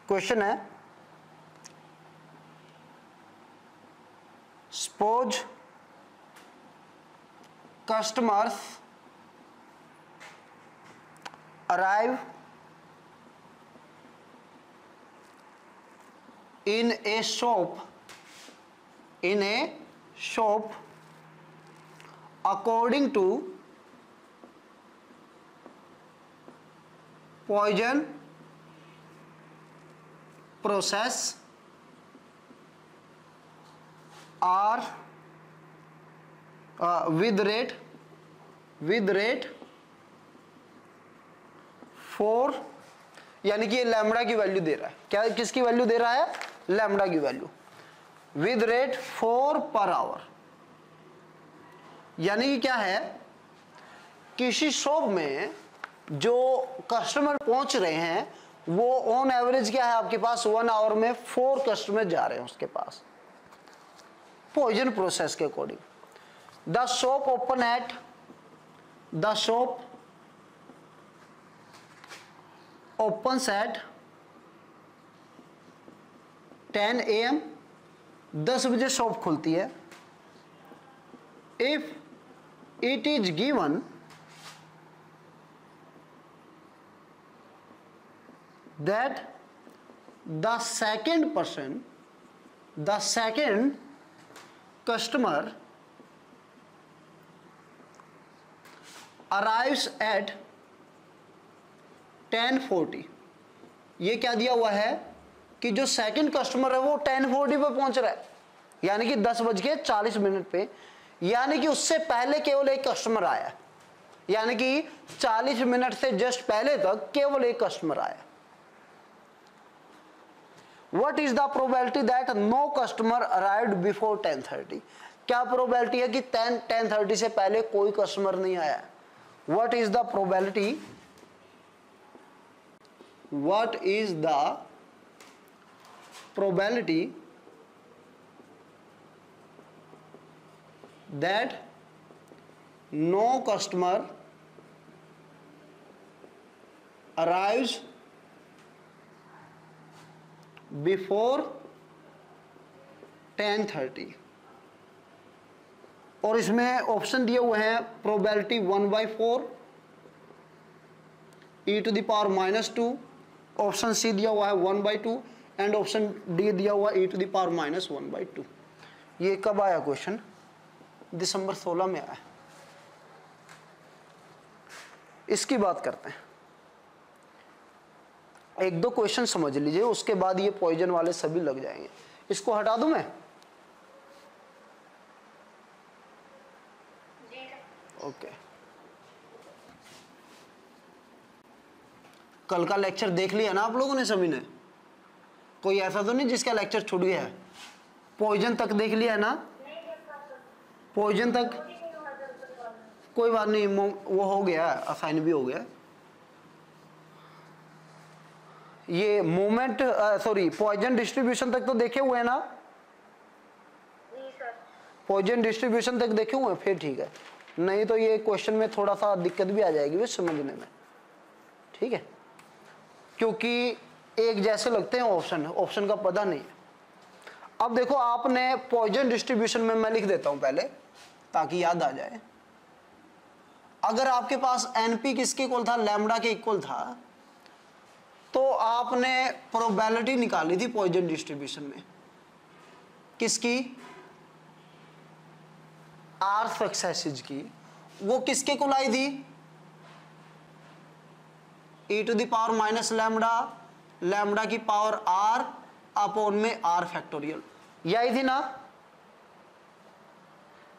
Question है, suppose customers arrive in a shop according to poison process or with rate 4, यानी कि ये lambda की वैल्यू दे रहा है। क्या, किसकी वैल्यू दे रहा है? लैम्बडा की value with rate 4 per our. यानी कि क्या है, किसी शॉप में जो कस्टमर पहुंच रहे हैं वो ऑन एवरेज क्या है आपके पास, 1 आवर में 4 कस्टमर जा रहे हैं उसके पास, पॉइजन प्रोसेस के according. The shop open at 10 AM, 10 बजे शॉप खुलती है। If it is given that the second customer arrives eight 10:40, ये क्या दिया हुआ है कि जो सेकंड कस्टमर है वो 10:40 पे पहुंच रहा है, यानी कि 10:40 पे, यानी कि उससे पहले केवल एक कस्टमर आया, यानी कि 40 मिनट से जस्ट पहले तक केवल एक कस्टमर आया। What is the probability that no customer arrived before 10:30? क्या प्रोबेबिलिटी है कि 10:30 से पहले कोई कस्टमर नहीं आया? What is the probability, what is the probability that no customer arrives before 10:30? और इसमें ऑप्शन दिए हुए हैं, प्रोबेबिलिटी 1/4, e⁻², ऑप्शन सी दिया हुआ है 1/2 एंड ऑप्शन डी दिया हुआ e⁻²। ये कब आया क्वेश्चन? दिसंबर 16 में आया। इसकी बात करते हैं, एक दो क्वेश्चन समझ लीजिए, उसके बाद ये पॉइजन वाले सभी लग जाएंगे। इसको हटा दूं मैं? ओके। कल का लेक्चर देख लिया ना आप लोगों ने सभी ने? कोई ऐसा तो नहीं जिसका लेक्चर छूट गया है? पॉइजन तक देख लिया है ना? पॉइजन तक कोई बात नहीं, वो हो गया, असाइन भी हो गया। ये मोमेंट पॉइजन डिस्ट्रीब्यूशन तक तो देखे हुए हैं ना? पॉइजन डिस्ट्रीब्यूशन तक देखे हुए हैं, फिर ठीक है, नहीं तो ये क्वेश्चन में थोड़ा सा दिक्कत भी आ जाएगी समझने में, ठीक है, क्योंकि एक जैसे लगते हैं ऑप्शन का पता नहीं है। अब देखो, आपने पॉइजन डिस्ट्रीब्यूशन में मैं लिख देता हूं पहले ताकि याद आ जाए। अगर आपके पास एनपी किसके इक्वल था? लैम्बडा के इक्वल था, तो आपने प्रोबेबिलिटी निकाली थी पॉइजन डिस्ट्रीब्यूशन में, किसकी? आर सक्सेसिज की। वो किसके इक्वल आई थी? e⁻λ, लैम्बडा की पावर r अपॉन में r फैक्टोरियल, यही थी ना?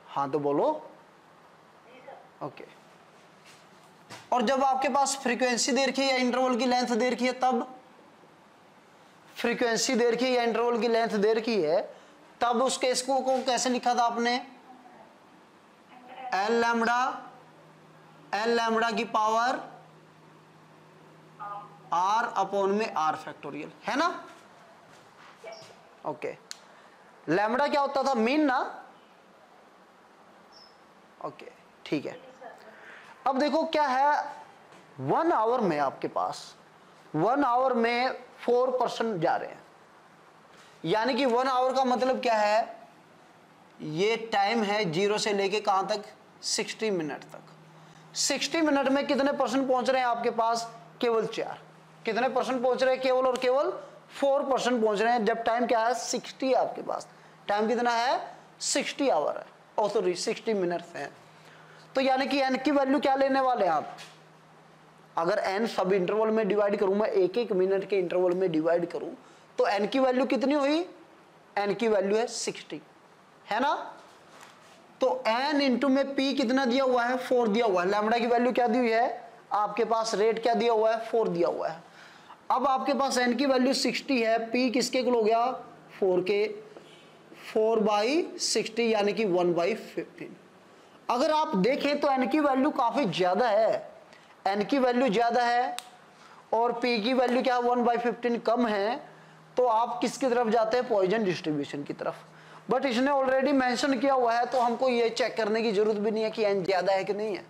हाँ तो बोलो। ओके। और जब आपके पास फ्रीक्वेंसी दे रखी है या इंटरवल की लेंथ दे रखी है, तब फ्रीक्वेंसी दे रखी है या इंटरवल की लेंथ दे रखी है, तब उस केस को कैसे लिखा था आपने? एल लैम्बडा की पावर r अपॉन में r फैक्टोरियल, है ना? ओके। लैम्बडा क्या होता था? मीन ना? ओके, ठीक है। अब देखो क्या है, 1 आवर में आपके पास 1 आवर में 4% जा रहे हैं, यानी कि 1 आवर का मतलब क्या है, ये टाइम है 0 से लेके कहां तक, 60 मिनट तक। 60 मिनट में कितने परसेंट पहुंच रहे हैं आपके पास, केवल 4। कितने परसेंट पहुंच रहे हैं, केवल और केवल 4% पहुंच रहे हैं, जब टाइम क्या है 60 है आपके पास। टाइम कितना है, 60 आवर है, और सॉरी 60 मिनट्स है। तो यानी कि n की वैल्यू क्या लेने वाले हैं आप, अगर n सब इंटरवल में डिवाइड करूं, मैं एक एक मिनट के इंटरवल में डिवाइड करूं, तो n की वैल्यू कितनी हुई, n की वैल्यू है 60, है ना। तो n इंटू में p कितना दिया हुआ है, 4 दिया हुआ है। लैम्बडा की वैल्यू क्या दी हुई है आपके पास, रेट क्या दिया हुआ है, 4 दिया हुआ है। अब आपके पास n की वैल्यू 60 है, p किसके इक्वल हो गया, 4 के, 4/60 यानी कि 1/15। अगर आप देखें तो n की वैल्यू काफी ज्यादा है, n की वैल्यू ज्यादा है और p की वैल्यू क्या 1/15 कम है, तो आप किसकी तरफ जाते हैं, पॉइजन डिस्ट्रीब्यूशन की तरफ। बट इसने ऑलरेडी मेंशन किया हुआ है, तो हमको ये चेक करने की जरूरत भी नहीं है कि n ज्यादा है कि नहीं है,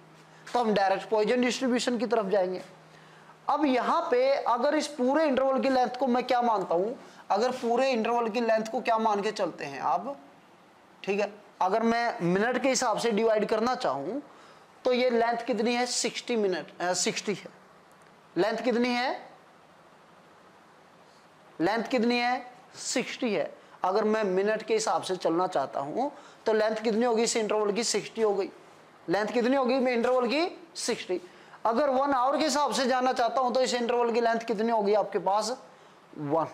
तो हम डायरेक्ट पॉइजन डिस्ट्रीब्यूशन की तरफ जाएंगे। अब यहां पे अगर इस पूरे इंटरवल की लेंथ को मैं क्या मानता हूं, अगर पूरे इंटरवल की लेंथ को क्या मान के चलते हैं आप, ठीक है, अगर मैं मिनट के हिसाब से डिवाइड करना चाहूं, तो ये लेंथ कितनी है, 60 मिनट 60 है। लेंथ कितनी है, लेंथ कितनी है, 60 है। अगर मैं मिनट के हिसाब से चलना चाहता हूं, तो लेंथ कितनी होगी इस इंटरवल की, 60 हो गई। लेंथ कितनी होगी इंटरवल की, 60। अगर 1 आवर के हिसाब से जाना चाहता हूं, तो इस इंटरवल की लेंथ कितनी होगी आपके पास, 1।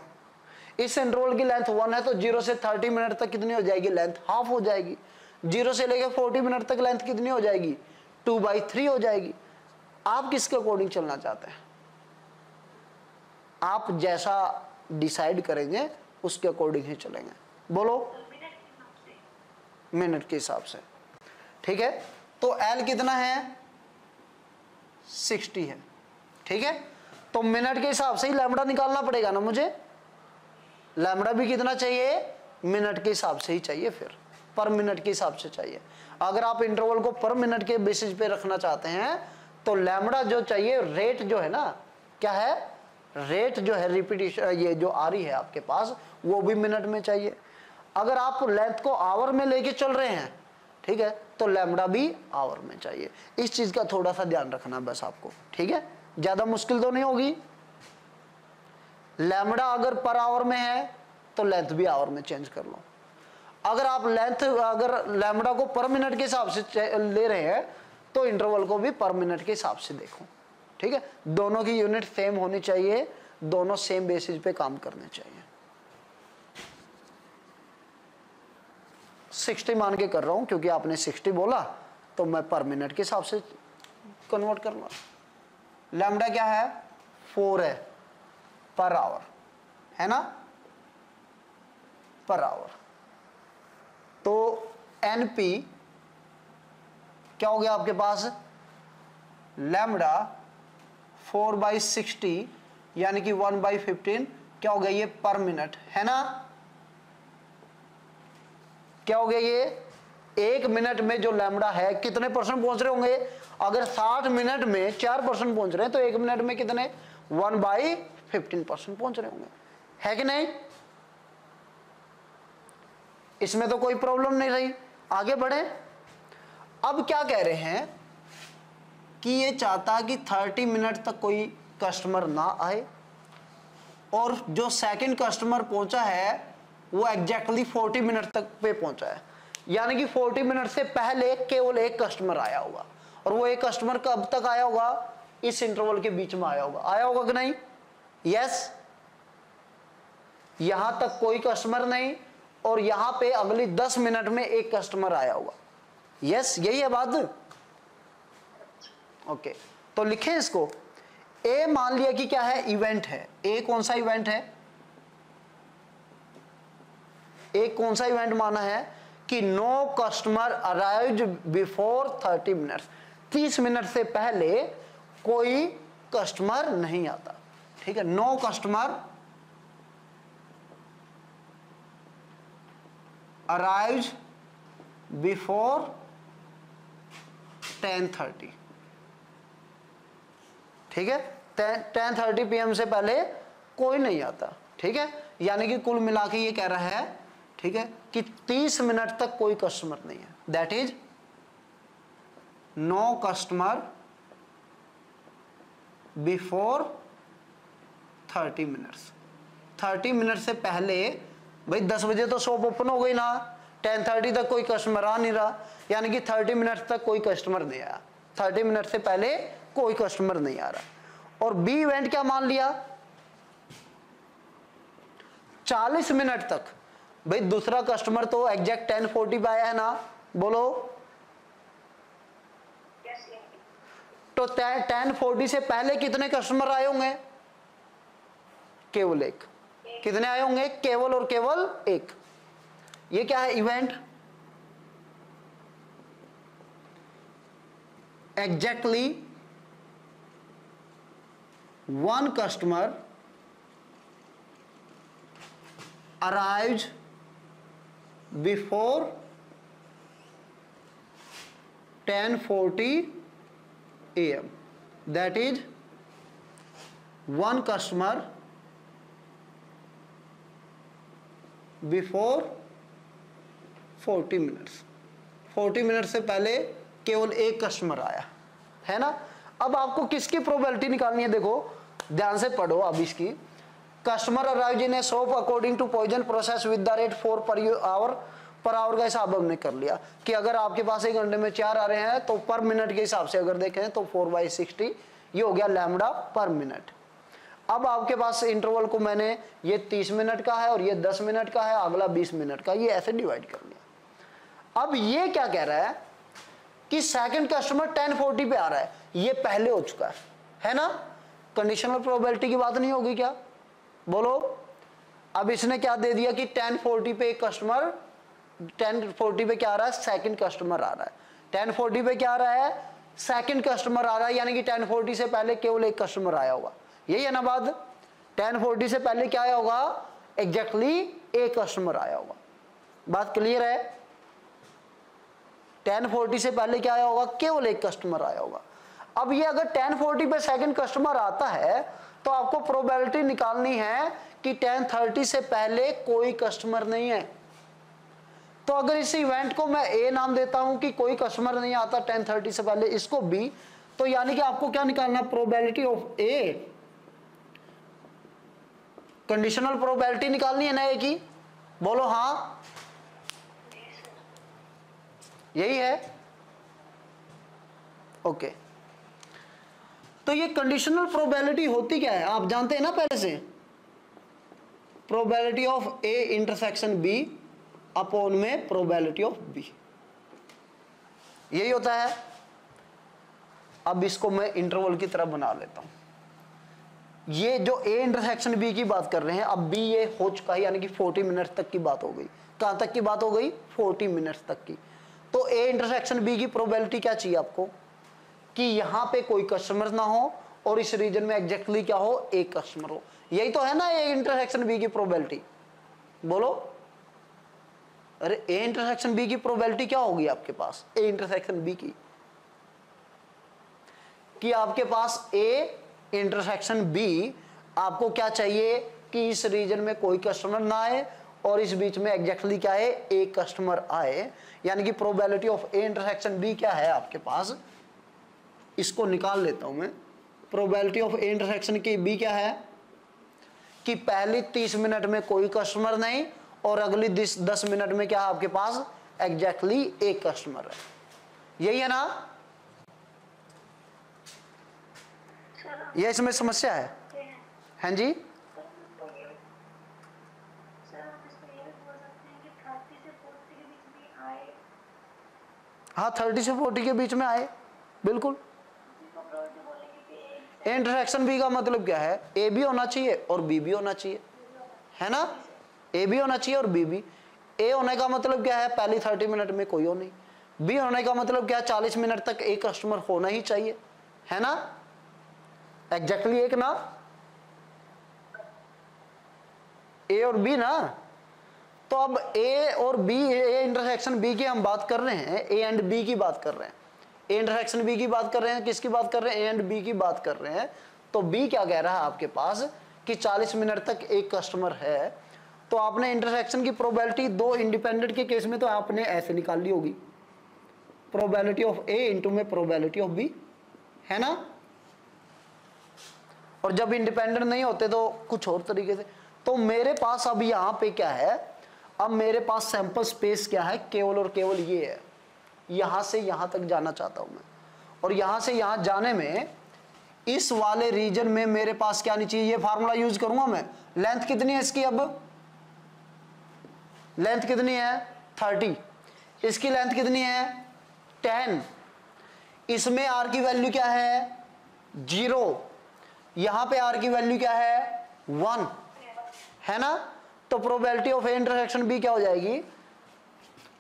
इस इंटरवल की लेंथ 1 है, तो 0 से 30 मिनट तक कितनी हो जाएगी, लेंथ हाफ हो जाएगी। 0 से लेकर 40 मिनट तक लेंथ कितनी हो जाएगी, 2/3 हो जाएगी। आप किसके अकॉर्डिंग चलना चाहते हैं, आप जैसा डिसाइड करेंगे उसके अकॉर्डिंग ही चलेंगे। बोलो, मिनट के हिसाब से, ठीक है। तो L कितना है, 60 है, ठीक है। तो मिनट के हिसाब से ही लैम्बडा निकालना पड़ेगा ना मुझे, लैम्बडा भी कितना चाहिए, मिनट के हिसाब से ही चाहिए, फिर पर मिनट के हिसाब से चाहिए। अगर आप इंटरवल को पर मिनट के बेसिस पे रखना चाहते हैं, तो लैम्बडा जो चाहिए, रेट जो है ना, क्या है, रेट जो है रिपीटिशन, ये जो आ रही है आपके पास, वो भी मिनट में चाहिए। अगर आप लेंथ को आवर में लेके चल रहे हैं, ठीक है, तो लैम्बडा भी आवर में चाहिए। इस चीज का थोड़ा सा ध्यान रखना बस आपको, ठीक है, ज्यादा मुश्किल तो नहीं होगी। लैम्बडा अगर पर आवर में है, तो लेंथ भी आवर में चेंज कर लो। अगर आप लेंथ, अगर लैम्बडा को पर मिनट के हिसाब से ले रहे हैं, तो इंटरवल को भी पर मिनट के हिसाब से देखो, ठीक है। दोनों की यूनिट सेम होनी चाहिए, दोनों सेम बेसिस पे काम करने चाहिए। 60 मान के कर रहा हूं, क्योंकि आपने 60 बोला, तो मैं पर मिनट के हिसाब से कन्वर्ट कर लूंगा। लैम्बडा क्या है, 4 है पर आवर, है ना, पर आवर। तो NP क्या हो गया आपके पास, लैम्बडा 4/60 यानी कि 1/15 क्या हो गया, ये पर मिनट, है ना। क्या हो गया, ये 1 मिनट में जो लैम्बडा है कितने परसेंट पहुंच रहे होंगे, अगर 60 मिनट में 4% पहुंच रहे हैं, तो 1 मिनट में कितने, 1/15% पहुंच रहे होंगे, है कि नहीं। इसमें तो कोई प्रॉब्लम नहीं रही। आगे बढ़े। अब क्या कह रहे हैं कि ये चाहता कि 30 मिनट तक कोई कस्टमर ना आए, और जो सेकंड कस्टमर पहुंचा है वो एग्जैक्टली 40 मिनट तक पे पहुंचा है, यानी कि 40 मिनट से पहले केवल एक कस्टमर आया होगा, और वो एक कस्टमर कब तक आया होगा, इस इंटरवल के बीच में आया होगा कि नहीं, यस। यहां तक कोई कस्टमर नहीं, और यहां पे अगली 10 मिनट में एक कस्टमर आया होगा, यस, यही है बात। ओके, तो लिखें इसको। ए मान लिया कि क्या है, इवेंट है। ए कौन सा इवेंट है, एक कौन सा इवेंट माना है कि no customer arrived before 30 minutes, 30 minute से पहले कोई कस्टमर नहीं आता, ठीक है। नो कस्टमर अराइव्ड बिफोर 10:30, ठीक है। 10:30 PM से पहले कोई नहीं आता, ठीक है। यानी कि कुल मिला के ये कह रहा है, ठीक है, कि 30 मिनट तक कोई कस्टमर नहीं है, that is no customer before 30 minutes. 30 minute से पहले, भाई 10 बजे तो शॉप ओपन हो गई ना, 10:30 तक कोई कस्टमर आ नहीं रहा, यानी कि 30 मिनट तक कोई कस्टमर नहीं आया, 30 मिनट से पहले कोई कस्टमर नहीं आ रहा। और बी इवेंट क्या मान लिया, 40 मिनट तक, भाई दूसरा कस्टमर तो एग्जैक्ट 10:40 पे आया है ना, बोलो। तो 10:40 से पहले कितने कस्टमर आए होंगे, केवल एक। कितने आए होंगे, केवल और केवल एक। ये क्या है, event. Exactly one customer arrives before 10:40 AM, that is one customer before 40 minutes। 40 minute से पहले केवल एक कस्टमर आया है ना। अब आपको किसकी प्रोबेबिलिटी निकालनी है, देखो ध्यान से पढ़ो अब इसकी। Customer arrive in a shop according to Poisson process with the rate 4 per our का हिसाब हमने कर लिया कि अगर आपके पास एक घंटे में 4 आ रहे हैं तो पर मिनट के हिसाब से अगर देखें तो 4/60 ये हो गया लैम्बडा पर मिनट। अब आपके पास इंटरवल को मैंने, ये 30 मिनट का है और ये 10 मिनट का है, अगला 20 मिनट का, ये ऐसे डिवाइड कर लिया। अब ये क्या कह रहा है कि सेकंड कस्टमर 10:40 पे आ रहा है, ये पहले हो चुका है ना। कंडीशनल प्रोबेबिलिटी की बात नहीं होगी क्या, बोलो। अब इसने क्या दे दिया कि 10:40 पे एक कस्टमर, 10:40 पे क्या आ रहा है, सेकंड कस्टमर आ रहा है। 10:40 पे क्या आ रहा है, सेकंड कस्टमर आ रहा है, यानी कि 10:40 से पहले केवल एक कस्टमर आया होगा, यही है ना बात। 10:40 से पहले क्या आया होगा, एग्जैक्टली एक कस्टमर आया होगा। बात क्लियर है। 10:40 से पहले क्या आया होगा, केवल एक कस्टमर आया होगा। अब ये अगर 10:40 पे सेकंड कस्टमर आता है तो आपको प्रोबेबिलिटी निकालनी है कि 10:30 से पहले कोई कस्टमर नहीं है। तो अगर इस इवेंट को मैं ए नाम देता हूं कि कोई कस्टमर नहीं आता 10:30 से पहले, इसको बी, तो यानी कि आपको क्या निकालना, probability of A, conditional probability निकालनी है ना ए की, बोलो हाँ, यही है। ओके, तो ये कंडीशनल प्रोबेबिलिटी होती क्या है, आप जानते हैं ना पहले से, probability of A intersection B upon में प्रोबेबिलिटी ऑफ बी, यही होता है। अब इसको मैं इंटरवल की तरह बना लेता हूं। ये जो ए इंटरसेक्शन बी की बात कर रहे हैं, अब बी ये हो चुका है, यानी कि 40 मिनट तक की बात हो गई। कहां तक की बात हो गई, 40 मिनट तक की। तो ए इंटरसेक्शन बी की प्रोबेबिलिटी क्या चाहिए आपको, कि यहां पे कोई कस्टमर ना हो और इस रीजन में एग्जैक्टली क्या हो, एक कस्टमर हो। यही तो है ना ए इंटरसेक्शन बी की प्रोबेबिलिटी, बोलो। अरे ए इंटरसेक्शन बी की प्रोबेबिलिटी क्या होगी आपके पास, ए इंटरसेक्शन बी की, कि आपके पास ए इंटरसेक्शन बी, आपको क्या चाहिए कि इस रीजन में कोई कस्टमर ना आए और इस बीच में एग्जैक्टली क्या है, एक कस्टमर आए। यानी कि probability of A intersection B क्या है आपके पास, इसको निकाल लेता हूं मैं। प्रोबेबिलिटी ऑफ ए इंटरसेक्शन की बी क्या है, कि पहली 30 मिनट में कोई कस्टमर नहीं और अगली 10 मिनट में क्या है आपके पास, एग्जैक्टली एक कस्टमर है, यही है ना। ये इसमें समस्या है, हैं जी। हाँ 30 से 40 के बीच में आए, बिल्कुल। ए इंटरसेक्शन बी का मतलब क्या है, ए भी होना चाहिए और बी भी होना चाहिए, है ना। ए भी होना चाहिए और बी भी। ए होने का मतलब क्या है, पहली 30 मिनट में कोई हो नहीं। बी होने का मतलब क्या है, 40 मिनट तक एक कस्टमर होना ही चाहिए, है ना, एग्जैक्टली एक ना, ए और बी ना। तो अब ए और बी, ए इंटरसेक्शन बी की हम बात कर रहे हैं, ए एंड बी की बात कर रहे हैं। ए इंटरसेक्शन बी की बात कर रहे हैं, किसकी बात कर रहे हैं, ए एंड बी की बात कर रहे हैं। तो बी क्या कह रहा है आपके पास कि 40 मिनट तक एक कस्टमर है। तो आपने इंटरसेक्शन की प्रोबेबिलिटी दो इंडिपेंडेंट के केस में तो आपने ऐसे निकाल ली होगी, प्रोबेबिलिटी ऑफ ए इंटू में प्रोबेबिलिटी ऑफ बी, है ना। और जब इंडिपेंडेंट नहीं होते तो कुछ और तरीके से। तो मेरे पास अब यहां पे क्या है, अब मेरे पास सैंपल स्पेस क्या है, केवल और केवल ये है। यहां से यहां तक जाना चाहता हूं मैं, और यहां से यहां जाने में इस वाले रीजन में मेरे पास क्या नहीं चाहिए, ये फार्मूला यूज करूंगा मैं। लेंथ कितनी है इसकी, अब लेंथ कितनी है 30, इसकी लेंथ कितनी है 10, इसमें आर की वैल्यू क्या है 0, यहां पे आर की वैल्यू क्या है 1, है ना। तो probability of A intersection B क्या हो जाएगी,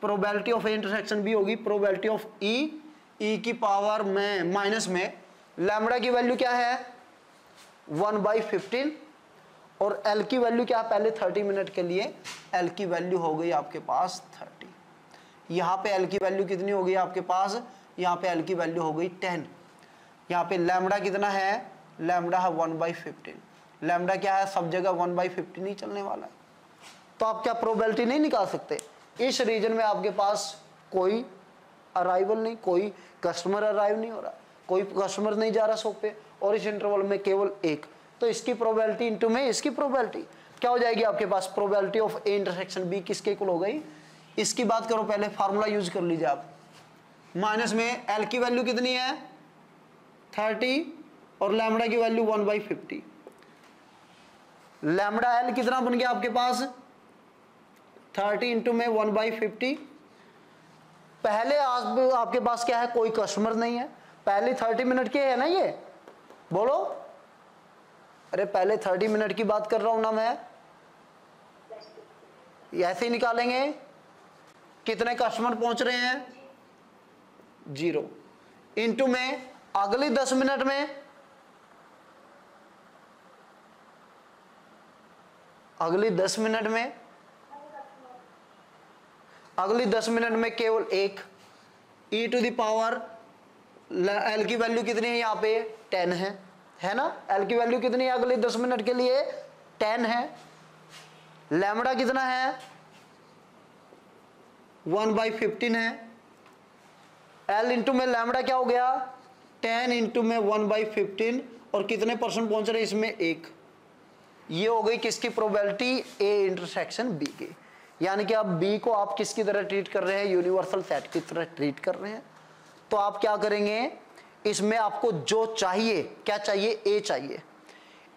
probability of A intersection B होगी प्रोबेबिलिटी ऑफ ई की पावर में माइनस में लैम्बडा की वैल्यू क्या है 1/15, और एल की वैल्यू क्या है, पहले 30 मिनट के लिए एल की वैल्यू हो गई आपके पास 30, यहां पे एल की वैल्यू कितनी हो गई आपके पास, यहां पे एल की वैल्यू हो गई 10, यहां पे लैम्बडा कितना है, लैम्बडा है 1/15, लैम्बडा क्या है सब जगह 1/15 नहीं चलने वाला है। तो आप क्या प्रोबेबिलिटी नहीं निकाल सकते, इस रीजन में आपके पास कोई अराइवल नहीं, कोई कस्टमर अराइव नहीं हो रहा, कोई कस्टमर नहीं जा रहा शॉप पे, और इस इंटरवल में केवल एक, तो इसकी प्रोबेबिलिटी इनटू में इसकी प्रोबेबिलिटी क्या हो जाएगी आपके पास, probability of A intersection B किसके इक्वल हो गई, इसकी बात करो पहले, फार्मूला यूज कर लीजिए आप, माइनस में एल की वैल्यू कितनी है 30 और लैम्बडा की वैल्यू 1/50, लैम्बडा एल कितना बन गया आपके पास 30 इंटू में 1/50। पहले आपके पास क्या है, कोई कस्टमर नहीं है, पहले 30 मिनट के है ना ये, बोलो, अरे पहले 30 मिनट की बात कर रहा हूं ना मैं, ऐसे ही निकालेंगे, कितने कस्टमर पहुंच रहे हैं 0, इंटू में अगली 10 मिनट में, अगली 10 मिनट में, अगली 10 मिनट में केवल एक, e to the power L की वैल्यू कितनी है यहाँ पे 10 है ना, एल की वैल्यू कितनी है अगली 10 मिनट के लिए 10 है, लैम्बडा कितना है 1/15 है, एल इंटू में लैम्बडा क्या हो गया 10 इंटू में 1/15, और कितने परसेंट पहुंच रहे इसमें एक, ये हो गई किसकी प्रोबेबिलिटी, ए इंटरसेक्शन बी की। यानी कि अब बी को आप किसकी तरह ट्रीट कर रहे हैं, यूनिवर्सल सेट की तरह ट्रीट कर रहे हैं। तो आप क्या करेंगे, इसमें आपको जो चाहिए, क्या चाहिए, ए चाहिए,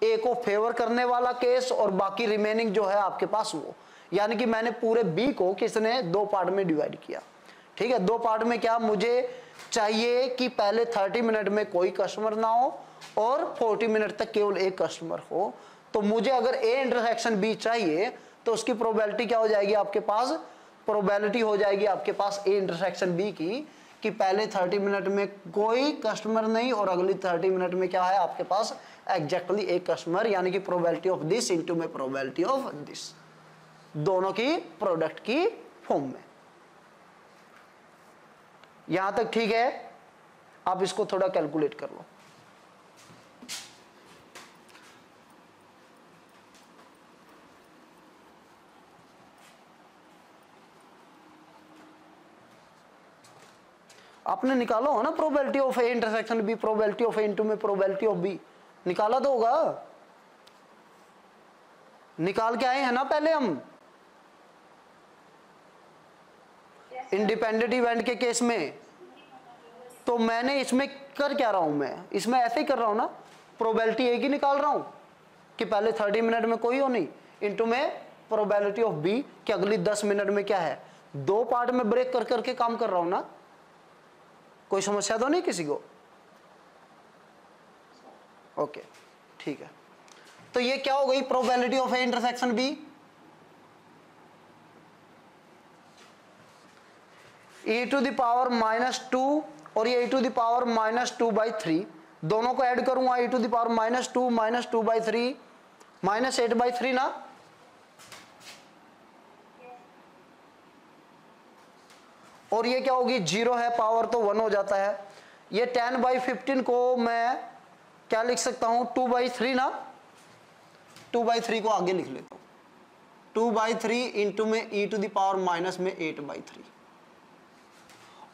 ए को फेवर करने वाला केस, और बाकी रिमेनिंग जो है आपके पास वो, यानी कि मैंने पूरे बी को किसने दो पार्ट में डिवाइड किया, ठीक है। दो पार्ट में क्या, मुझे चाहिए कि पहले 30 मिनट में कोई कस्टमर ना हो और 40 मिनट तक केवल एक कस्टमर हो। तो मुझे अगर ए इंटरसेक्शन बी चाहिए तो उसकी प्रोबेबिलिटी क्या हो जाएगी आपके पास, प्रोबेबिलिटी हो जाएगी आपके पास ए इंटरसेक्शन बी की, कि पहले 30 मिनट में कोई कस्टमर नहीं और अगली 30 मिनट में क्या है आपके पास एग्जैक्टली एक कस्टमर, यानी कि प्रोबेबिलिटी ऑफ दिस इंटू में प्रोबेबिलिटी ऑफ दिस, दोनों की प्रोडक्ट की फॉर्म में। यहां तक ठीक है, आप इसको थोड़ा कैलकुलेट कर लो। आपने निकाला हो ना probability of A intersection B, probability of A into में प्रोबेबिलिटी ऑफ बी, निकाला तो होगा, निकाल के आए हैं ना पहले हम इंडिपेंडेंट इवेंट के केस में। तो मैंने इसमें कर क्या रहा हूं, मैं इसमें ऐसे ही कर रहा हूं ना, प्रोबेबिलिटी ए की निकाल रहा हूं कि पहले 30 मिनट में कोई हो नहीं, इंटू में प्रोबेबिलिटी ऑफ बी कि अगली 10 मिनट में क्या है, दो पार्ट में ब्रेक कर करके काम कर रहा हूं ना, कोई समस्या तो नहीं किसी को, ओके ठीक है। तो ये क्या हो गई probability of A intersection B, e to the power -2 और ये e टू द पावर -2/3, दोनों को ऐड करूंगा, e टू द पावर -2 -2/3 -8/3 ना, और ये क्या होगी 0 है, पावर तो 1 हो जाता है। ये 10/15 को मैं क्या लिख सकता हूं 2/3 ना, 2/3 को आगे लिख लेता हूं, 2/3 इंटू में e to the power minus में 8/3।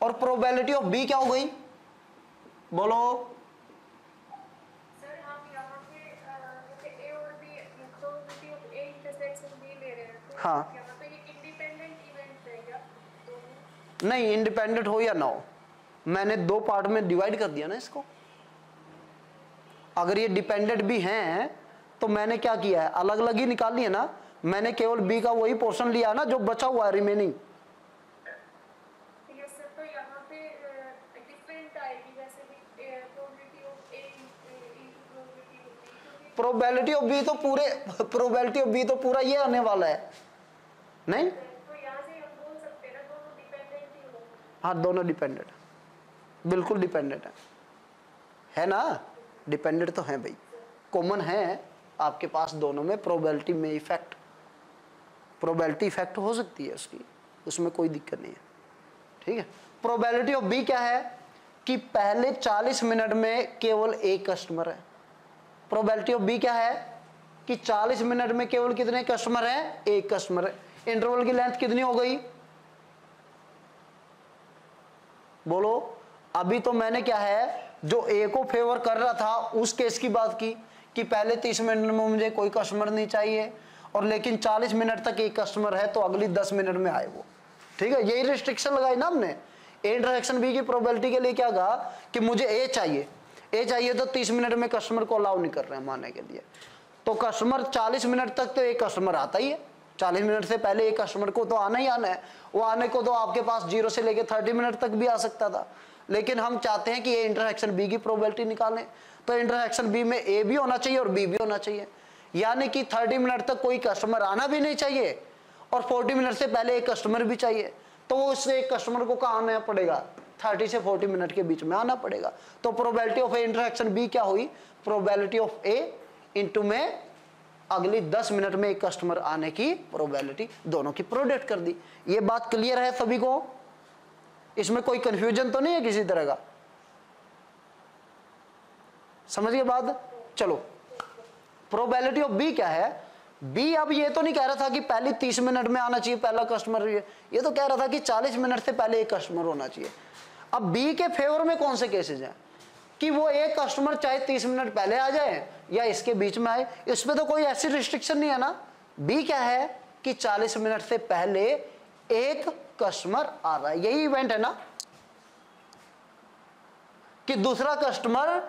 और प्रोबेबिलिटी ऑफ b क्या हो गई बोलो। सर हम यहाँ पे जैसे a और b probability of a intersection b ले रहे हैं, तो हाँ। यहाँ पे ये इंडिपेंडेंट इवेंट है क्या? नहीं, इंडिपेंडेंट हो या ना हो, मैंने दो पार्ट में डिवाइड कर दिया ना इसको। अगर ये डिपेंडेंट भी हैं तो मैंने क्या किया है, अलग अलग ही निकाल लिया ना, मैंने केवल बी का वही पोर्शन लिया ना जो बचा हुआ है रिमेनिंग। यस सर, तो यहाँ पे डिफरेंट आएगी, जैसे भी probability of a probability of b, probability of B तो पूरे, प्रोबेबिलिटी ऑफ बी तो पूरा ये आने वाला है नहीं। तो यहाँ से हम बोल सकते हैं ना दोनों डिपेंडेंट ही हो। हाँ दोनों डिपेंडेंट है, बिल्कुल डिपेंडेंट है ना, डिपेंडेंट तो है भाई, कॉमन है आपके पास दोनों में। प्रोबेबिलिटी में इफेक्ट, प्रोबेबिलिटी इफेक्ट हो सकती है उसकी, उसमें कोई दिक्कत नहीं है, ठीक है। प्रोबेबिलिटी ऑफ बी क्या है कि पहले 40 मिनट में केवल एक कस्टमर है। प्रोबेबिलिटी ऑफ बी क्या है कि 40 मिनट में केवल कितने कस्टमर हैं, एक कस्टमर है। इंटरवल की लेंथ कितनी हो गई बोलो। अभी तो मैंने क्या है, जो ए को फेवर कर रहा था उस केस की बात की कि पहले 30 मिनट में मुझे कोई कस्टमर नहीं चाहिए, और लेकिन 40 मिनट तक एक कस्टमर है तो अगली 10 मिनट में आए वो, ठीक है। यही रिस्ट्रिक्शन लगाई ना हमने। ए इंटरसेक्शन बी की प्रोबेबिलिटी के लिए क्या कहा कि मुझे ए चाहिए, ए चाहिए तो 30 मिनट में कस्टमर को अलाउ नहीं कर रहे हैं मानने के लिए। तो कस्टमर 40 मिनट तक तो एक कस्टमर आता ही है, 40 मिनट से पहले एक कस्टमर को तो आना ही आना है। वो आने को तो आपके पास 0 से लेकर 30 मिनट तक भी आ सकता था, लेकिन हम चाहते हैं कि ए इंटरसेक्शन बी की प्रोबेबिलिटी निकालें, तो इंटरसेक्शन बी में ए भी होना चाहिए और बी भी होना चाहिए। यानी कि 30 मिनट तक कोई कस्टमर आना भी नहीं चाहिए और 40 मिनट से पहले एक कस्टमर भी चाहिए, तो वो उससे एक कस्टमर को कहाँ आना पड़ेगा, 30 से 40 मिनट के बीच में आना पड़ेगा। तो probability of A intersection B क्या हुई, प्रोबेबिलिटी ऑफ ए इंटू में अगली 10 मिनट में एक कस्टमर आने की प्रोबेबिलिटी, दोनों की प्रोडक्ट कर दी। ये बात क्लियर है सभी को, इसमें कोई कंफ्यूजन तो नहीं है किसी तरह का, समझिए बात। चलो प्रोबेबिलिटी ऑफ बी क्या है, बी अब ये तो नहीं कह रहा था कि पहले 30 मिनट में आना चाहिए पहला कस्टमर, ये तो कह रहा था कि 40 मिनट से पहले एक कस्टमर होना चाहिए। अब बी के फेवर में कौन से केसेस हैं कि वो एक कस्टमर चाहे 30 मिनट पहले आ जाए या इसके बीच में आए, इसमें तो कोई ऐसी रिस्ट्रिक्शन नहीं है ना। बी क्या है कि 40 मिनट से पहले एक कस्टमर आ रहा है, यही इवेंट है ना। कि दूसरा कस्टमर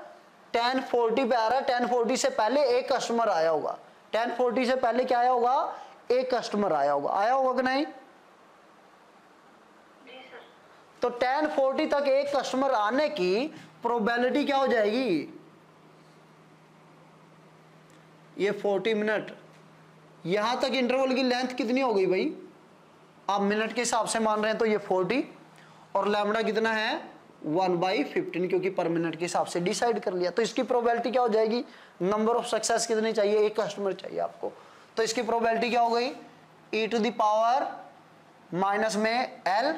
10:40 पे आ रहा है, 10:40 से पहले एक कस्टमर आया होगा, 10:40 से पहले क्या आया होगा, एक कस्टमर आया होगा, आया होगा कि नहीं। तो 10:40 तक एक कस्टमर आने की प्रोबेबिलिटी क्या हो जाएगी, ये 40 मिनट। यहां तक इंटरवल की लेंथ कितनी हो गई भाई, आप मिनट के हिसाब से मान रहे हैं तो ये 40, और लैम्बडा कितना है 1/15, क्योंकि पर मिनट के हिसाब से डिसाइड कर लिया। तो इसकी प्रोबेबिलिटी क्या हो जाएगी, नंबर ऑफ सक्सेस कितनी चाहिए, एक कस्टमर चाहिए आपको, तो इसकी प्रोबेबिलिटी क्या हो गई, e to the power minus में l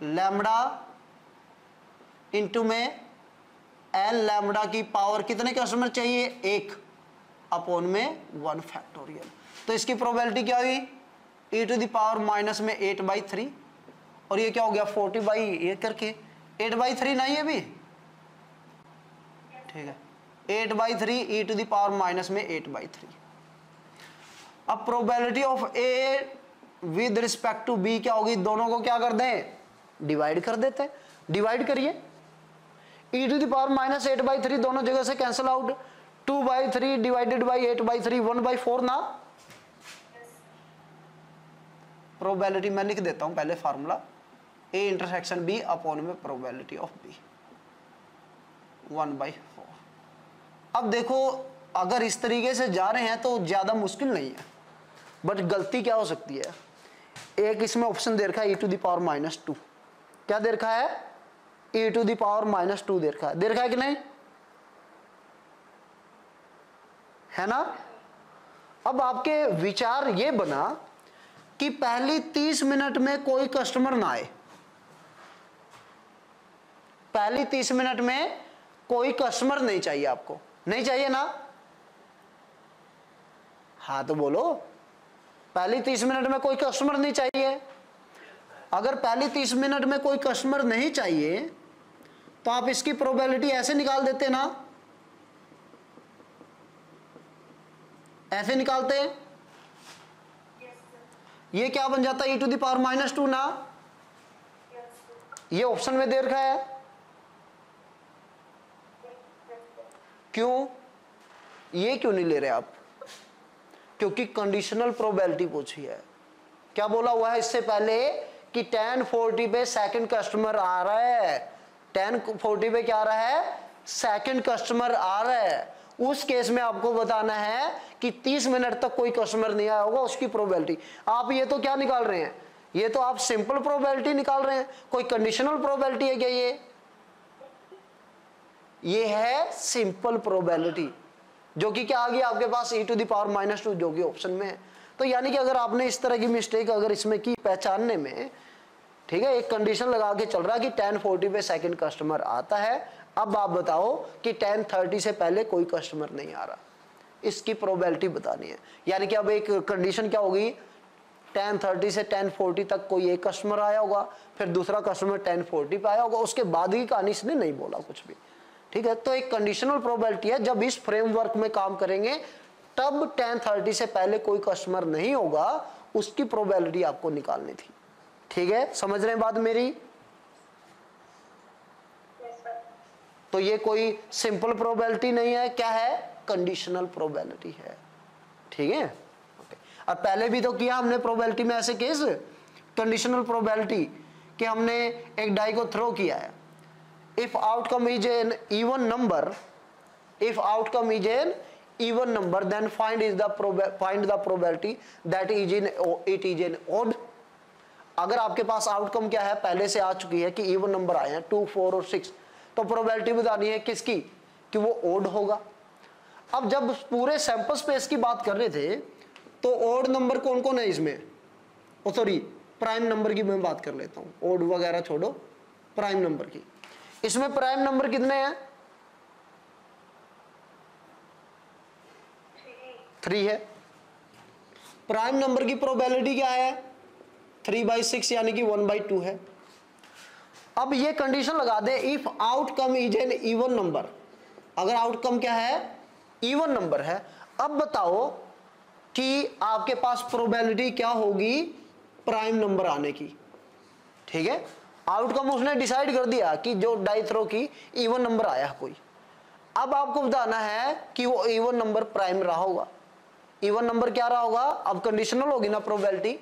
लैम्बडा इंटू में l लैम्बडा की पावर कितने कस्टमर चाहिए, एक, अपॉन में 1 फैक्टोरियल। तो इसकी प्रोबेबिलिटी क्या हुई, e to the power minus में 8/3, और ये क्या हो गया 40 ये करके 8/3 ना, ये भी ठीक है, 8/3 e to the power minus में 8/3। अब probability of A with respect to B क्या होगी, दोनों को क्या कर दें, डिवाइड कर देते हैं। डिवाइड करिए, e to the power minus 8/3 दोनों जगह से कैंसिल आउट, 2/3 डिवाइडेड बाई 8/3 1/4 ना। प्रोबेबिलिटी मैं लिख देता हूं पहले formula, A intersection B upon में प्रोबेबिलिटी ऑफ बी 1/4। अब देखो अगर इस तरीके से जा रहे हैं तो ज्यादा मुश्किल नहीं है, बट गलती क्या हो सकती है, एक इसमें ऑप्शन दे रखा है e टू द पावर -2, क्या दे रखा है, e टू द पावर -2 दे रखा है कि नहीं, है ना। अब आपके विचार ये बना कि पहली 30 मिनट में कोई कस्टमर ना आए, पहली 30 मिनट में कोई कस्टमर नहीं चाहिए आपको, नहीं चाहिए ना? हाँ तो बोलो, पहली 30 मिनट में कोई कस्टमर नहीं चाहिए। अगर पहली 30 मिनट में कोई कस्टमर नहीं चाहिए तो आप इसकी प्रोबेबिलिटी ऐसे निकाल देते ना, ऐसे निकालते हैं। ये क्या बन जाता है, e⁻² ना? ये ऑप्शन में दे रखा है। क्यों, ये क्यों नहीं ले रहे आप? क्योंकि कंडीशनल प्रोबेबिलिटी पूछी है। क्या बोला हुआ है इससे पहले कि 10:40 पे सेकंड कस्टमर आ रहा है, 10:40 पे क्या आ रहा है, सेकंड कस्टमर आ रहा है। उस केस में आपको बताना है कि 30 मिनट तक कोई कस्टमर नहीं आया होगा, उसकी प्रोबेबिलिटी। आप ये तो क्या निकाल रहे हैं, ये तो आप सिंपल प्रोबेबिलिटी निकाल रहे हैं, कोई कंडीशनल प्रोबेबिलिटी है क्या? ये है सिंपल प्रोबेबिलिटी, जो कि क्या आ गया आपके पास, e⁻², जो कि ऑप्शन में है। तो यानी कि अगर आपने इस तरह की मिस्टेक अगर इसमें की पहचानने में, ठीक है, एक कंडीशन लगा के चल रहा है कि 10:40 पे सेकंड कस्टमर आता है, अब आप बताओ कि 10:30 से पहले कोई कस्टमर नहीं आ रहा, इसकी प्रोबेबिलिटी बतानी है। यानी कि अब एक कंडीशन क्या होगी, 10:30 से 10:40 तक कोई एक कस्टमर आया होगा, फिर दूसरा कस्टमर 10:40 पे आया होगा, उसके बाद की कहानी इसने नहीं बोला कुछ भी, ठीक है। तो एक कंडीशनल प्रोबेबिलिटी है, जब इस फ्रेमवर्क में काम करेंगे तब 10:30 से पहले कोई कस्टमर नहीं होगा, उसकी प्रोबेबिलिटी आपको निकालनी थी, ठीक है। समझ रहे हैं बात मेरी? तो ये कोई सिंपल प्रोबेबिलिटी नहीं है, क्या है, कंडीशनल प्रोबेबिलिटी है, ठीक है। अब पहले भी तो किया हमने प्रोबेबिलिटी में ऐसे केस, कंडीशनल प्रोबेबिलिटी, कि हमने एक डाई को थ्रो किया है, if outcome is an even number, if outcome is N even number then find the probability that it is an odd। अगर आपके पास आउटकम क्या है, पहले से आ चुकी है कि इवन नंबर आए हैं 2, 4 और 6, तो प्रोबेबिलिटी बतानी है किसकी, कि वो ओड होगा। अब जब पूरे सैंपल स्पेस की बात कर रहे थे तो ओड नंबर कौन कौन है इसमें, सॉरी प्राइम नंबर की मैं बात कर लेता हूं, ओड वगैरह छोड़ो, प्राइम नंबर की। इसमें प्राइम नंबर कितने हैं, 3 है। प्राइम नंबर की प्रोबेबिलिटी क्या है, 3/6 यानी कि 1/2 है। अब ये कंडीशन लगा दे, if outcome is an even number, अगर आउटकम क्या है, इवन नंबर है। अब बताओ कि आपके पास प्रोबेबिलिटी क्या होगी प्राइम नंबर आने की, ठीक है। आउटकम उसने डिसाइड कर दिया कि जो डाई थ्रो की इवन नंबर आया कोई, अब आपको बताना है कि वो इवन नंबर प्राइम रहा होगा। इवन नंबर क्या रहा होगा, अब कंडीशनल होगी ना प्रोबेबिलिटी,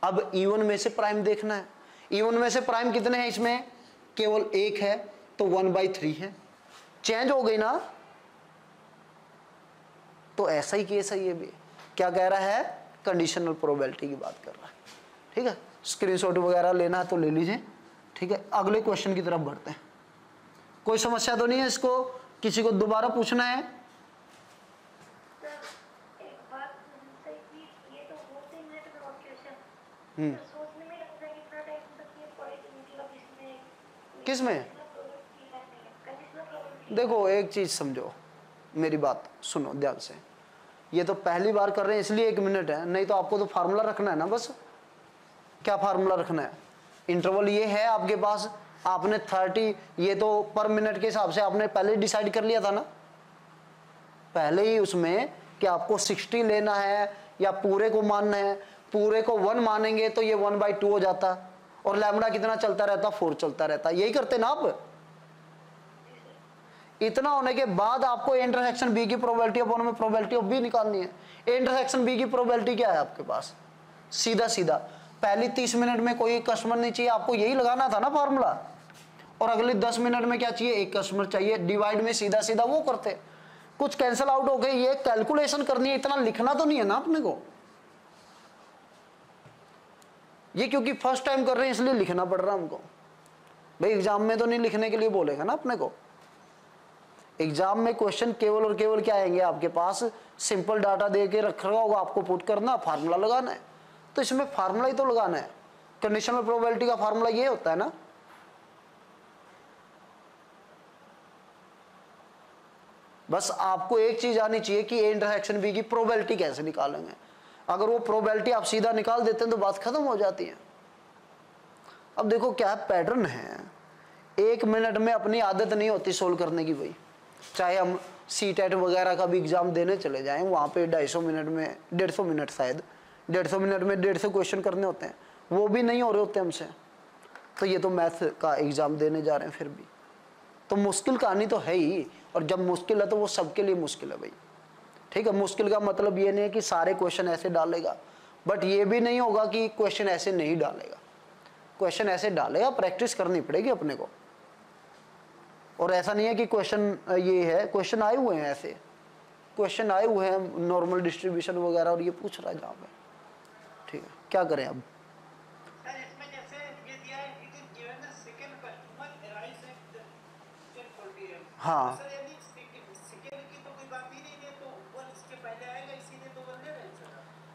अब इवन में से प्राइम देखना है। इवन में से प्राइम कितने हैं, इसमें केवल एक है, तो 1/3 है, चेंज हो गई ना। तो ऐसा ही केस है, ये भी क्या कह रहा है, कंडीशनल प्रोबेबिलिटी की बात कर रहा है, ठीक है। स्क्रीनशॉट वगैरह लेना है तो ले लीजिए, ठीक है। अगले क्वेश्चन की तरफ बढ़ते हैं। कोई समस्या तो नहीं है, इसको किसी को दोबारा पूछना है? किस में? देखो एक चीज समझो, मेरी बात सुनो ध्यान से, ये तो पहली बार कर रहे हैं इसलिए 1 मिनट है, नहीं तो आपको तो फार्मूला रखना है ना बस। क्या फार्मूला रखना है, इंटरवल ये है आपके पास, आपने 30, ये तो पर मिनट के हिसाब से आपने पहले डिसाइड कर लिया था ना पहले ही उसमें, कि आपको 60 लेना है या पूरे को मानना है। पूरे को 1 मानेंगे तो ये 1/2 हो जाता, और लैम्बडा कितना चलता रहता, 4 चलता रहता, यही करते ना आप। इतना होने के बाद आपको इंटरसेक्शन बी की प्रोबेबिलिटी अपॉन में प्रोबेबिलिटी ऑफ बी निकालनी है। इंटरसेक्शन बी की प्रोबेबिलिटी क्या है आपके पास, सीधा सीधा पहली 30 मिनट में कोई कस्टमर नहीं चाहिए, आपको यही लगाना था ना फार्मूला, और अगले 10 मिनट में क्या चाहिए, एक कस्टमर चाहिए, डिवाइड में सीधा सीधा वो करते, कुछ कैंसिल आउट हो गए, ये कैलकुलेशन करनी है, इतना लिखना तो नहीं है ना अपने को। ये क्योंकि फर्स्ट टाइम कर रहे हैं इसलिए लिखना पड़ रहा है हमको, भाई एग्जाम में तो नहीं लिखने के लिए बोलेगा ना अपने को। एग्जाम में क्वेश्चन केवल और केवल क्या आएंगे आपके पास, सिंपल डाटा दे के रखा होगा, आपको पुट करना, फार्मूला लगाना है, तो इसमें फार्मूला ही तो लगाना है। कंडीशनल प्रोबेबिलिटी का फार्मूला ये होता है ना। बस आपको एक चीज आनी चाहिए कि ए इंटरसेक्शन बी की प्रोबेबिलिटी कैसे निकालेंगे। अगर वो प्रोबेबिलिटी आप सीधा निकाल देते हैं तो बात खत्म हो जाती है। अब देखो क्या पैटर्न है, 1 मिनट में अपनी आदत नहीं होती सोल्व करने की भाई। चाहे हम सीटेट वगैरह का भी एग्जाम देने चले जाएं, वहाँ पे 250 मिनट में 150 मिनट, शायद 150 मिनट में 150 क्वेश्चन करने होते हैं, वो भी नहीं हो रहे होते हमसे। तो ये तो मैथ का एग्जाम देने जा रहे हैं फिर भी, तो मुश्किल कहानी तो है ही। और जब मुश्किल है तो वो सबके लिए मुश्किल है भाई, ठीक है। मुश्किल का मतलब ये नहीं है कि सारे क्वेश्चन ऐसे डालेगा, बट ये भी नहीं होगा कि क्वेश्चन ऐसे नहीं डालेगा। क्वेश्चन ऐसे डालेगा, प्रैक्टिस करनी पड़ेगी अपने को। और ऐसा नहीं है कि क्वेश्चन ये है, क्वेश्चन आए हुए हैं, ऐसे क्वेश्चन आए हुए हैं नॉर्मल डिस्ट्रीब्यूशन वगैरह, और ये पूछ रहा है जहाँ पे, ठीक है। क्या करें अब? सर इसमें जैसे ये दिया है it is given the second customer arrives eight 10:40 am। हाँ। सर यदि सेकंड की तो कोई बात ही नहीं है, तो वन इसके पहले आएगा, इसीलिए तो वन दे रहे हैं सर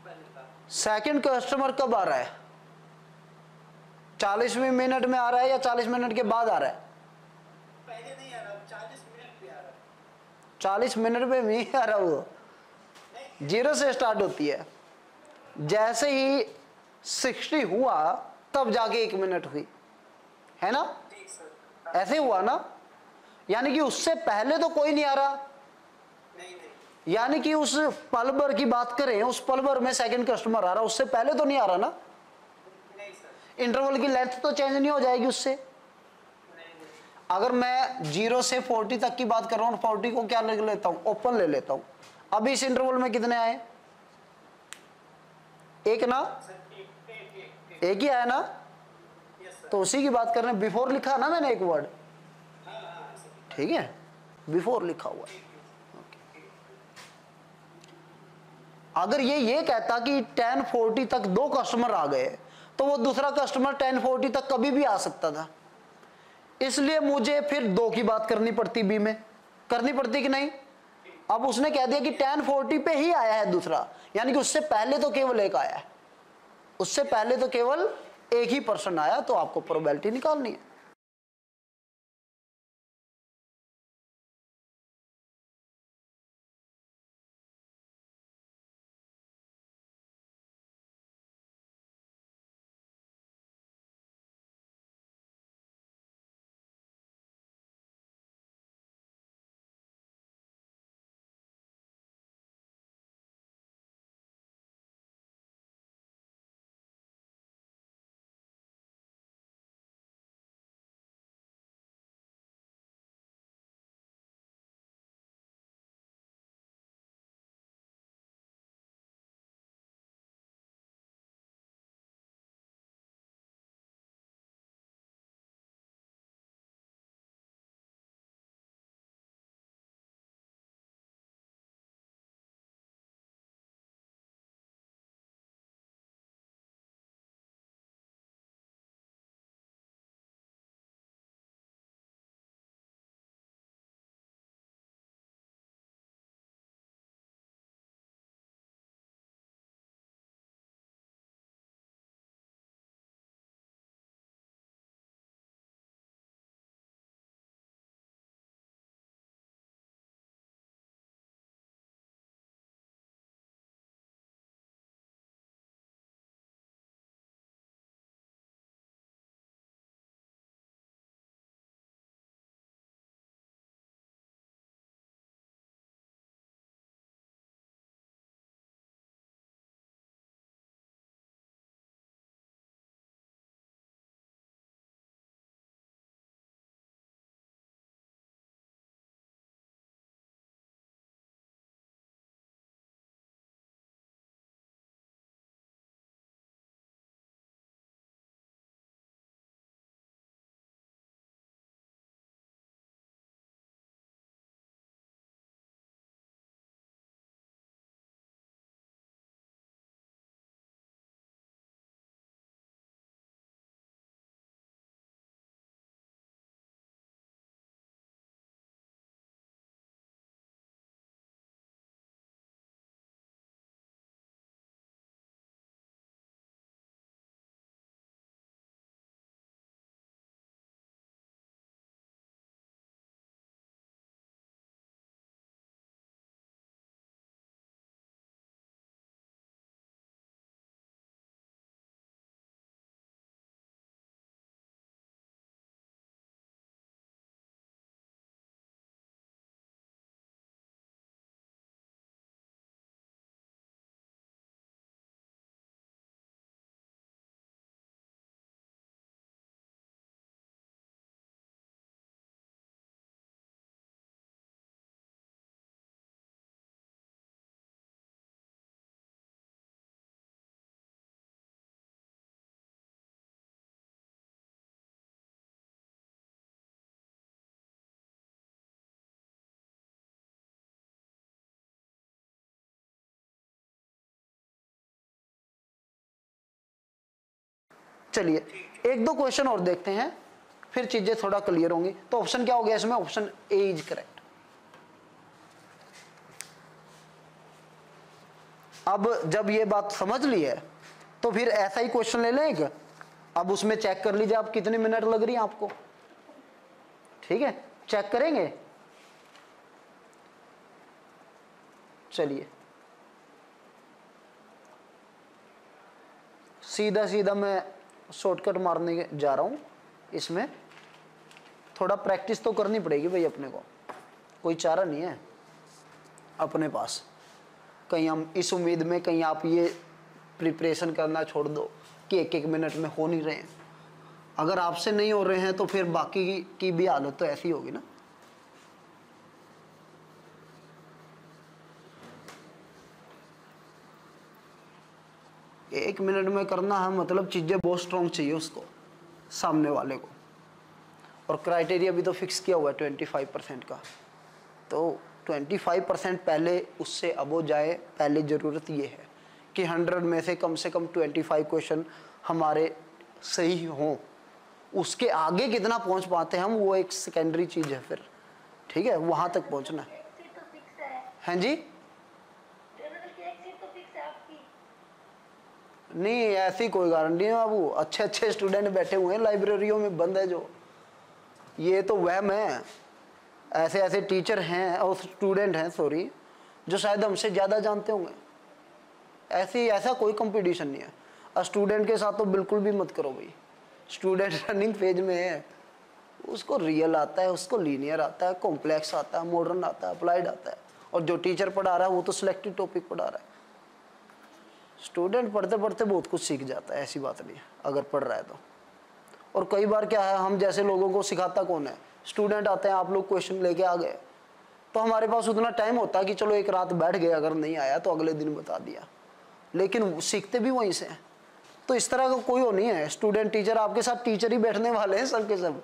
पहले का। सेकंड कस्टमर कब आ रहा है? 40वें मिनट में आ रहा है या 40 मिनट के बाद आ रहा है? पहले नहीं आ रहा, 40 मिनट पे आ रहा है। 40 मिनट में नहीं आ रहा, वो नहीं 0 से स्टार्ट होती है। जैसे ही 60 हुआ तब जाके 1 मिनट हुई, है ना? ठीक सर। ऐसे हुआ ना, यानी कि उससे पहले तो कोई नहीं आ रहा। नहीं नहीं यानी कि उस पल भर की बात करें, उस पल भर में सेकंड कस्टमर आ रहा, उससे पहले तो नहीं आ रहा ना। नहीं सर। इंटरवल की लेंथ तो चेंज नहीं हो जाएगी उससे। नहीं नहीं अगर मैं 0 से 40 तक की बात कर रहा हूं, 40 को क्या ले लेता हूं, ओपन ले लेता हूं। अभी इस इंटरवल में कितने आए? एक ना, सर एक एक ही आया ना, यस सर। तो उसी की बात कर रहे हैं। बिफोर लिखा ना मैंने एक वर्ड, हाँ हाँ सर। ठीक है, बिफोर लिखा हुआ है। अगर ये कहता कि 10:40 तक 2 कस्टमर आ गए, तो वो दूसरा कस्टमर 10:40 तक कभी भी आ सकता था। इसलिए मुझे फिर 2 की बात करनी पड़ती, बी में करनी पड़ती कि नहीं। अब उसने कह दिया कि 10:40 पे ही आया है दूसरा, यानी कि उससे पहले तो केवल एक आया है, उससे पहले तो केवल एक ही पर्सन आया, तो आपको प्रोबेबिलिटी निकालनी है। चलिए एक दो क्वेश्चन और देखते हैं, फिर चीजें थोड़ा क्लियर होंगी। तो ऑप्शन क्या हो गया इसमें? Option A is correct. अब जब ये बात समझ ली है तो फिर ऐसा ही क्वेश्चन ले लें एक, अब उसमें चेक कर लीजिए आप कितने मिनट लग रही है आपको। ठीक है, चेक करेंगे। चलिए सीधा सीधा मैं शॉर्टकट मारने जा रहा हूं। इसमें थोड़ा प्रैक्टिस तो करनी पड़ेगी भाई अपने को, कोई चारा नहीं है अपने पास। कहीं हम इस उम्मीद में कहीं आप ये प्रिपरेशन करना छोड़ दो कि एक एक मिनट में हो नहीं रहे हैं। अगर आपसे नहीं हो रहे हैं तो फिर बाकी की भी हालत तो ऐसी होगी ना। एक मिनट में करना है मतलब चीजें बहुत स्ट्रॉन्ग चाहिए उसको, सामने वाले को। और क्राइटेरिया भी तो फिक्स किया हुआ है 25% का, तो 25% पहले उससे अब हो जाए। पहले ज़रूरत ये है कि 100 में से कम 25 क्वेश्चन हमारे सही हों। उसके आगे कितना पहुंच पाते हैं हम, वो एक सेकेंडरी चीज़ है फिर। ठीक है, वहाँ तक पहुंचना है। हाँ जी, नहीं ऐसी कोई गारंटी नहीं बाबू। अच्छे अच्छे स्टूडेंट बैठे हुए हैं लाइब्रेरियों में बंद है जो, ये तो वहम है। ऐसे ऐसे टीचर हैं और स्टूडेंट हैं सॉरी, जो शायद हमसे ज़्यादा जानते होंगे। ऐसा कोई कंपटीशन नहीं है। स्टूडेंट के साथ तो बिल्कुल भी मत करो भाई। स्टूडेंट रनिंग फेज में है, उसको रियल आता है, उसको लीनियर आता है, कॉम्प्लेक्स आता है, मॉडर्न आता है, अप्लाइड आता है। और जो टीचर पढ़ा रहा है वो तो सिलेक्टेड टॉपिक पढ़ा रहा है। स्टूडेंट पढ़ते पढ़ते बहुत कुछ सीख जाता है, ऐसी बात नहीं है अगर पढ़ रहा है तो। और कई बार क्या है, हम जैसे लोगों को सिखाता कौन है? स्टूडेंट आते हैं, आप लोग क्वेश्चन लेके आ गए तो हमारे पास उतना टाइम होता है कि चलो एक रात बैठ गए, अगर नहीं आया तो अगले दिन बता दिया, लेकिन सीखते भी वहीं से हैं। तो इस तरह का कोई वो नहीं है। स्टूडेंट टीचर, आपके साथ टीचर ही बैठने वाले हैं सब के सब,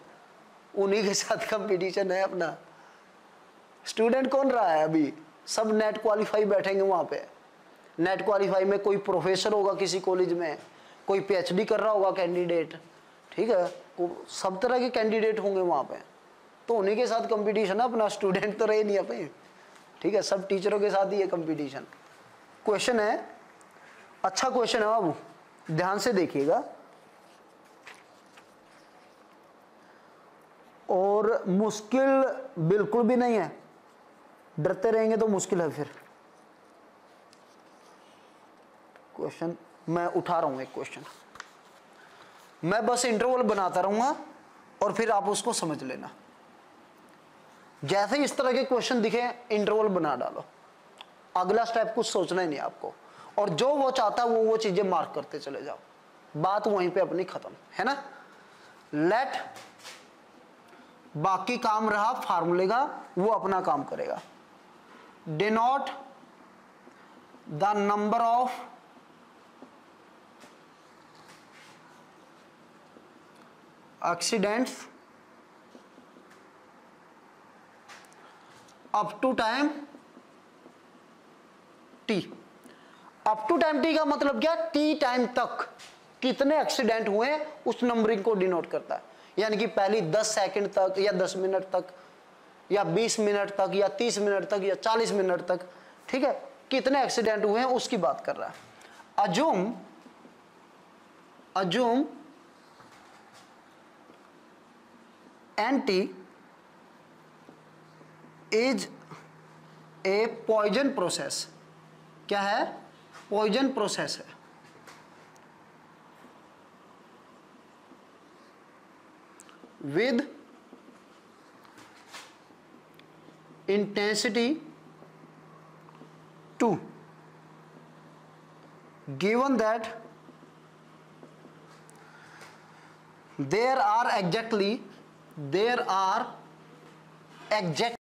उन्हीं के साथ कंपटीशन है अपना। स्टूडेंट कौन रहा है अभी? सब नेट क्वालिफाई बैठेंगे वहाँ पे। नेट क्वालिफाई में कोई प्रोफेसर होगा किसी कॉलेज में, कोई पीएचडी कर रहा होगा कैंडिडेट, ठीक है, सब तरह के कैंडिडेट होंगे वहाँ पे। तो उन्हीं के साथ कंपटीशन है अपना, स्टूडेंट तो रहे नहीं अपने। ठीक है, सब टीचरों के साथ ही है कंपटीशन। क्वेश्चन है, अच्छा क्वेश्चन है बाबू, ध्यान से देखिएगा। और मुश्किल बिल्कुल भी नहीं है, डरते रहेंगे तो मुश्किल है फिर। क्वेश्चन मैं उठा रहा हूं, एक क्वेश्चन मैं बस इंटरवल बनाता रहूंगा और फिर आप उसको समझ लेना। जैसे ही इस तरह के क्वेश्चन दिखे इंटरवल बना डालो, अगला स्टेप कुछ सोचना ही नहीं आपको। और जो वो चाहता है वो चीजें मार्क करते चले जाओ, बात वहीं पे अपनी खत्म है ना। लेट, बाकी काम रहा फार्मूले का, वो अपना काम करेगा। Denote the number of accidents up to time t। Up to time t का मतलब क्या? t टाइम तक कितने एक्सीडेंट हुए उस नंबरिंग को डिनोट करता है। यानी कि पहली 10 सेकंड तक या 10 मिनट तक या 20 मिनट तक या 30 मिनट तक या 40 मिनट तक, ठीक है, कितने एक्सीडेंट हुए हैं उसकी बात कर रहा है। Assume NT is a Poisson process. क्या है? पॉइजन प्रोसेस है। With intensity 2 given that there are exact